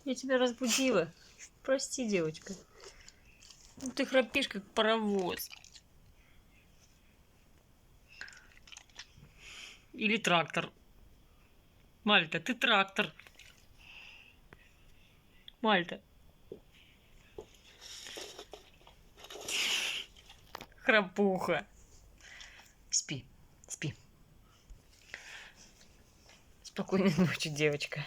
Я тебя разбудила. Прости, девочка. Ну, ты храпишь, как паровоз. Или трактор. Мальта, ты трактор. Мальта. Храпуха. Спи, спи. Спокойной ночи, девочка.